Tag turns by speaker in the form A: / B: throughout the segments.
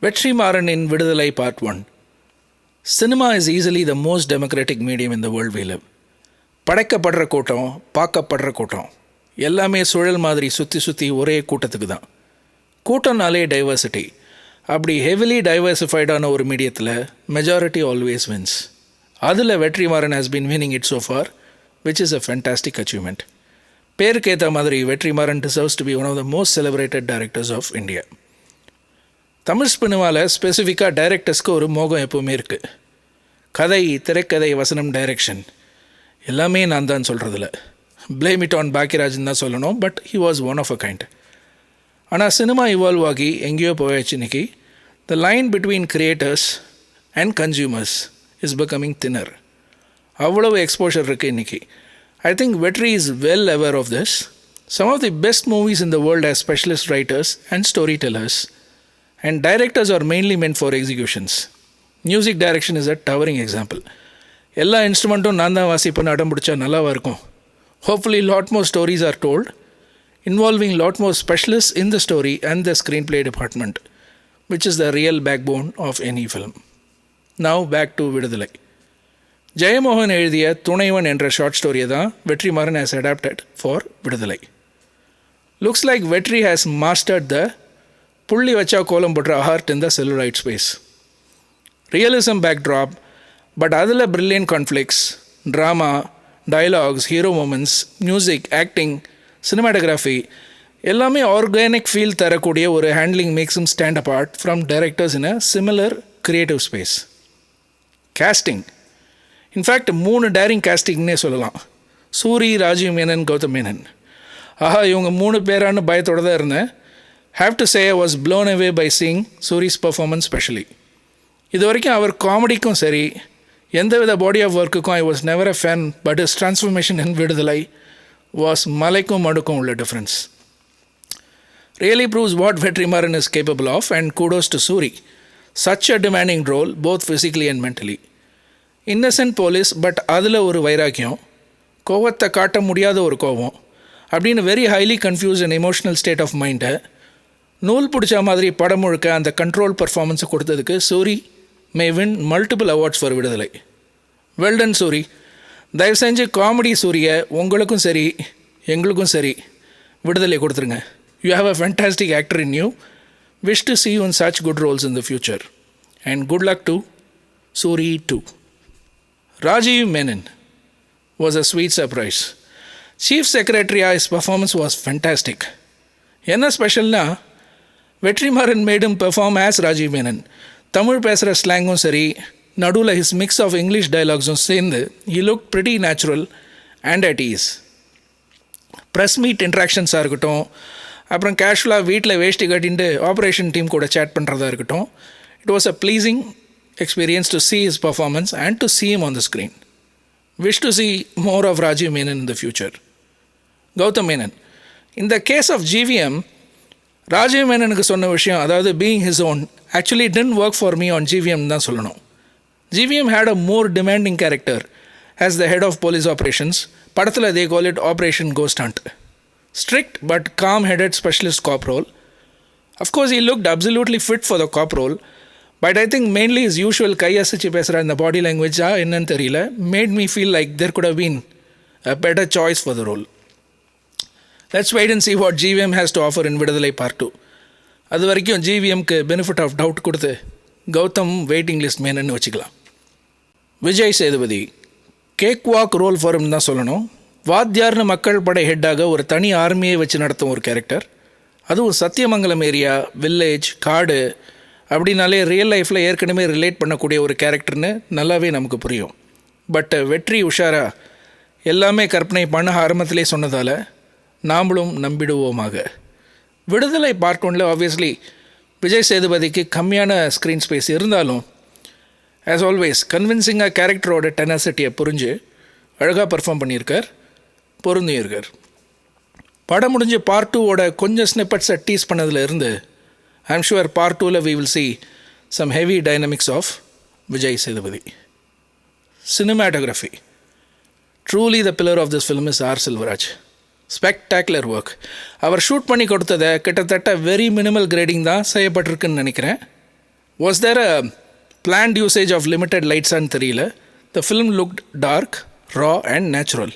A: Vetrimaaran in Viduthalai Part 1. Cinema is easily the most democratic medium in the world we live. படைக்கப்படுற கூட்டம், பார்க்கப்படுற கூட்டம், எல்லாமே சுழல் மாதிரி சுற்றி சுற்றி ஒரே கூட்டத்துக்கு தான். கூட்டம்னாலே டைவர்சிட்டி. அப்படி ஹெவிலி டைவர்சிஃபைடான ஒரு மீடியத்தில் மெஜாரிட்டி ஆல்வேஸ் வின்ஸ். அதில் Vetrimaaran has been winning it so far, which is a fantastic achievement. பேருக்கு ஏற்ற மாதிரி Vetrimaaran deserves to be one of the most celebrated directors of India. Tamil சினிமாவில் ஸ்பெசிஃபிக்காக டைரக்டர்ஸ்க்கு ஒரு மோகம் எப்போவுமே இருக்குது. கதை, திரைக்கதை, வசனம், டைரக்ஷன் எல்லாமே நான் தான் சொல்கிறதில்ல. பிளேம் இட் ஆன் பாக்கியராஜன் தான் சொல்லணும். But he was one of a kind. ஆனால் சினிமா இவால்வ் ஆகி எங்கேயோ போயாச்சு. இன்றைக்கி the line between creators and consumers is becoming thinner. அவ்வளவு எக்ஸ்போஷர் இருக்குது இன்றைக்கி. I think Vetri is well aware of this. Some of the best movies in the world have specialist writers and storytellers, and directors are mainly meant for executions. Music direction is a towering example. எல்லா இன்ஸ்ட்ருமெண்ட்டும் நான் தான் வாசிப்பேன்னு அடம் பிடிச்சா நல்லாவாக இருக்கும். Hopefully lot more stories are told, involving lot more specialists in the story and the screenplay department, which is the real backbone of any film. Now back to Viduthalai. Jeyamohan எழுதிய Thunaivan என்ற short ஸ்டோரியை தான் Vetrimaaran has adapted for Viduthalai. Looks like Vetri has mastered the புள்ளி வச்சா கோலம் போடுற art in the celluloid space. Realism backdrop, but அதில் brilliant conflicts, drama, dialogues, hero moments, music, acting, cinematography எல்லாமே ஆர்கானிக் ஃபீல் தரக்கூடிய ஒரு handling makes him stand apart from directors in a similar creative space. Casting, in fact 3 daring கேஸ்டிங்னே சொல்லலாம். சூரி, ராஜீவ் மேனன், கௌதம் மேனன். இவங்க 3 பேரான்னு பயத்தோடு தான் இருந்தேன். Have to say I was blown away by seeing Soori's performance specially. இது வரைக்கும் அவர் காமெடிக்கும் சரி, எந்தவித பாடி ஆஃப் ஒர்க்குக்கும் I was never a fan. But his transformation in Viduthalai was மலைக்கும் மடுக்கும் உள்ள difference. Really proves what Vetrimaaran is capable of, and kudos to Soori. Such a demanding role both physically and mentally. Innocent police, but அதில் ஒரு வைராக்கியம், கோவத்தை காட்ட முடியாத ஒரு கோவம் அப்படின்னு very highly confused and emotional state of மைண்டை நூல் பிடிச்ச மாதிரி படம் முழுக்க அந்த கண்ட்ரோல் பர்ஃபார்மன்ஸை கொடுத்ததுக்கு Soori may win multiple awards for Viduthalai. Well done Soori. தயவு செஞ்சு காமெடி சூரியை உங்களுக்கும் சரி எங்களுக்கும் சரி விடுதலை கொடுத்துருங்க. You have a fantastic actor in you. Wish to see you in such good roles in the future. And good luck to Soori too. Rajiv Menon was a sweet surprise. Chief Secretary, his performance was fantastic. என்ன ஸ்பெஷல்னா, Vetrimaaran made him perform as Rajiv Menon. Tamil பேசுகிற ஸ்லாங்கும் சரி, நடுவில் his mix of English டைலாக்ஸும் சேர்ந்து he looked pretty natural and at ease. Press meet இன்ட்ராக்ஷன்ஸாக இருக்கட்டும், அப்புறம் கேஷுவலாக வீட்டில் வேஷ்டி கட்டின்ட்டு ஆப்ரேஷன் டீம் கூட சேட் பண்ணுறதா இருக்கட்டும், it was a pleasing experience to see his performance and to see him on the screen. Wish to see more of Rajiv Menon in the future. Gautham Menon. In the case of GVM, Rajiv மேனனுக்கு சொன்ன விஷயம், அதாவது being his own, actually didn't work for me on GVM தான் சொல்லணும். GVM had a more demanding character as the head of police operations. படத்தில் they call it operation ghost hunt. Strict but calm headed specialist cop role. Of course he looked absolutely fit for the cop role. But I think mainly is usual கையசிச்சு பேசுகிற இந்த body லாங்குவேஜாக என்னன்னு தெரியல, made me feel like there good have been a better choice for the role. Let's wait and see what GVM has to offer in Viduthalai Part 2. அது வரைக்கும் ஜிவிஎம்க்கு benefit of doubt கொடுத்து Gautham waiting list மேனன்னு வச்சுக்கலாம். Vijay Sethupathi. Cake walk role form தான் சொல்லணும். வாத்தியார்னு மக்கள் படை ஹெட்டாக ஒரு தனி ஆர்மியை வச்சு நடத்தும் ஒரு கேரக்டர். அதுவும் சத்தியமங்கலம் ஏரியா, வில்லேஜ், காடு அப்படின்னாலே ரியல் லைஃப்பில் ஏற்கனவே ரிலேட் பண்ணக்கூடிய ஒரு கேரக்டர்னு நல்லாவே நமக்கு புரியும். பட் வெற்றி உஷாரா எல்லாமே கற்பனை பண்ண ஆரம்பத்திலே சொன்னதால் நாமளும் நம்பிடுவோமாக. விடுதலை பார்ட் 1ல் ஆப்வியஸ்லி விஜய் சேதுபதிக்கு கம்மியான ஸ்க்ரீன் ஸ்பேஸ் இருந்தாலும் ஆஸ் ஆல்வேஸ் கன்வின்சிங்காக கேரக்டரோட டெனாசிட்டியை புரிஞ்சு அழகாக பர்ஃபார்ம் பண்ணியிருக்கார், பொருந்தியிருக்கார். படம் முடிஞ்சு பார்ட் 2வோட கொஞ்சம் ஸ்னிப்பட்ஸை டீஸ் பண்ணதில் இருந்து ஐம் ஷுவர் பார்ட் 2ல் we will see some heavy dynamics of Vijay Sethupathi. Cinematography. Truly the pillar of this film is R. Velraj. Spectacular work. அவர் ஷூட் பண்ணி கொடுத்ததை கிட்டத்தட்ட வெரி மினிமல் கிரேடிங் தான் செய்யப்பட்டிருக்குன்னு நினைக்கிறேன். Was there a planned usage of limited lights and தெரியல. The film looked dark, raw and natural.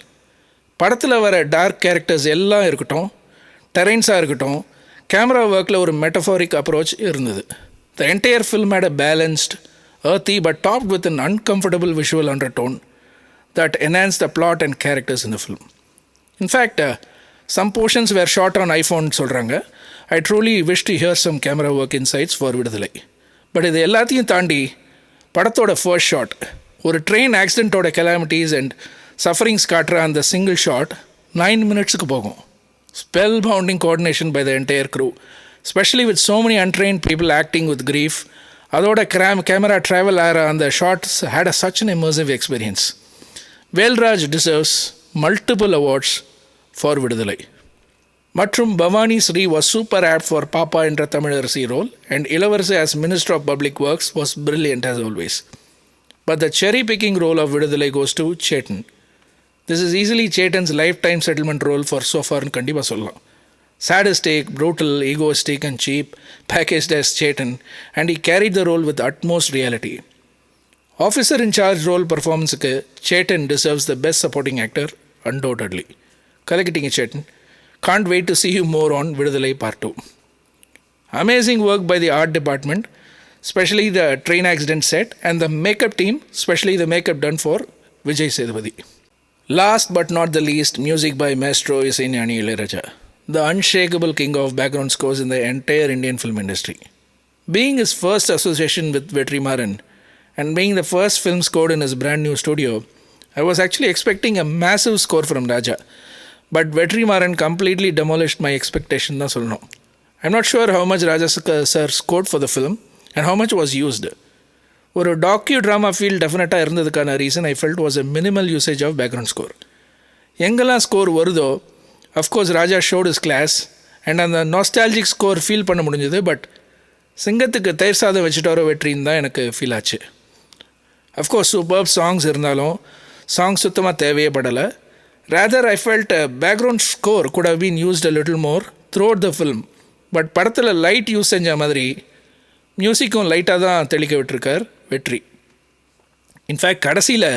A: படத்தில் வர dark characters எல்லாம் இருக்கட்டும், டெரைன்ஸாக இருக்கட்டும், கேமரா ஒர்க்கில் ஒரு மெட்டஃபாரிக் அப்ரோச் இருந்தது. The entire film had a balanced, earthy but topped with an uncomfortable visual undertone that enhanced the plot and characters in the film. In fact, some portions were shot on iPhone சொல்கிறாங்க. I truly wish to hear some camera work insights for Viduthalai. But இது எல்லாத்தையும் தாண்டி படத்தோட first shot, ஒரு train ஆக்சிடெண்ட்டோட calamities and sufferings காட்டுற அந்த single shot 9 மினிட்ஸுக்கு போகும். Spell bounding coordination by the entire crew, especially with so many untrained people acting with grief. அதோட கேமரா ட்ராவல் ஆகிற அந்த shots had such an immersive experience. Velraj deserves multiple awards for Viduthalai. மற்றும் Bhavani Sre was super apt for Papa என்ற Tamilarasi role, and இளவரசி as Minister of Public Works was brilliant as always. But the cherry-picking role of Viduthalai goes to Chetan. This is easily Chetan's lifetime settlement role for so far in கண்டிப்பாக சொல்லலாம். Sadistic, brutal, egoistic and cheap, packaged as Chetan, and he carried the role with utmost reality. Officer in charge role performanceக்கு Chetan deserves the best supporting actor, undoubtedly. கலக்கிட்டீங்க Chetan. Can't wait to see you more on Viduthalai Part 2. Amazing work by the art department, especially the train accident set, and the makeup team, especially the makeup done for Vijay Sethupathi. Last but not the least, music by Maestro Isaiyani Elred, the unshakable king of background scores in the entire Indian film industry. Being his first association with Vetrimaaran and being the first film scored in his brand new studio, I was actually expecting a massive score from Raja. But Vetrimaaran completely demolished my expectation தான் சொல்லணும். I'm not sure how much Raja sir scored for the film and how much was used. ஒரு docudrama feel டெஃபினட்டாக இருந்ததுக்கான reason I felt was a minimal usage of background score. எங்கெல்லாம் score வருதோ of course Raja ஷோட் is class and அந்த nostalgic score feel பண்ண முடிஞ்சது. But சிங்கத்துக்கு தயிர் சாதம் வச்சுட்டாரோ வெற்றின்னு தான் எனக்கு ஃபீல் ஆச்சு. அஃப்கோர்ஸ் சூப்பர்ப் சாங்ஸ் இருந்தாலும் சாங்ஸ் சுத்தமாக தேவையே படலை. Rather, I felt a background score could have been used a little more throughout the film. But படத்தில் லைட் யூஸ் செஞ்ச மாதிரி மியூசிக்கும் லைட்டாக தான் தெளிக்க விட்டுருக்கார் வெற்றி. இன்ஃபேக்ட் கடைசியில்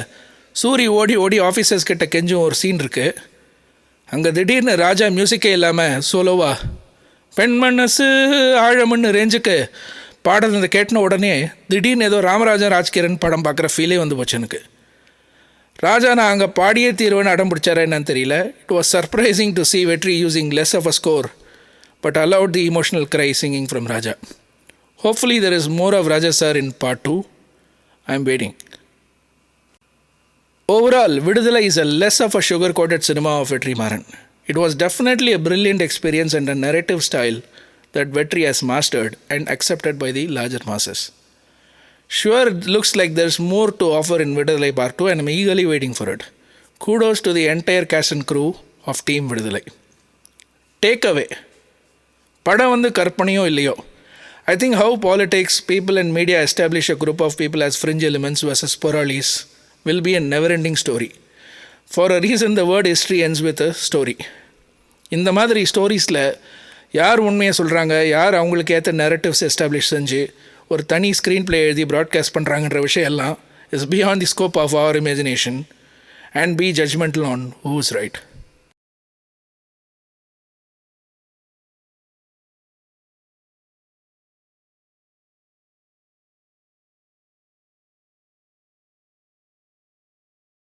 A: சூரி ஓடி ஓடி ஆஃபீஸர்ஸ் கிட்ட கெஞ்சும் ஒரு சீன் இருக்குது. அங்கே திடீர்னு ராஜா மியூசிக்கே இல்லாமல் சோலோவா பெண் மனசு ஆழமண்ணு ரேஞ்சுக்கு பாடுறதை கேட்டின உடனே திடீர்னு ஏதோ ராமராஜன் ராஜ்கிரண் படம் பார்க்குற ஃபீலே வந்து போச்சு எனக்கு. ராஜா நான் அங்கே பாடியே தீர்வுன்னு அடம் பிடிச்சாரா என்னன்னு தெரியல. It was surprising to see வெற்றி using less of a score but allowed the emotional cry singing from Raja. Hopefully there is more of Raja sir in part 2. I am waiting. Overall, Viduthalai is a less of a sugar-coated cinema of Vetrimaaran. It was definitely a brilliant experience and a narrative style that Vetri has mastered and accepted by the larger masses. Sure, it looks like there's more to offer in Viduthalai Part 2 and I'm eagerly waiting for it. Kudos to the entire cast and crew of Team Viduthalai. Takeaway. படம் வந்து கற்பனையோ இல்லையோ, I think how politics, people and media establish a group of people as fringe elements versus pluralities will be a never-ending story. For a reason, the word history ends with a story. இந்த மாதிரி ஸ்டோரிஸில் யார் உண்மையை சொல்கிறாங்க, யார் அவங்களுக்கு ஏற்ற நெரட்டிவ்ஸ் establish செஞ்சு ஒரு தனி ஸ்க்ரீன் ப்ளே எழுதி ப்ராட்காஸ்ட் பண்ணுறாங்கன்ற விஷயம் எல்லாம் is beyond the scope of our imagination and be judgmental on who is right.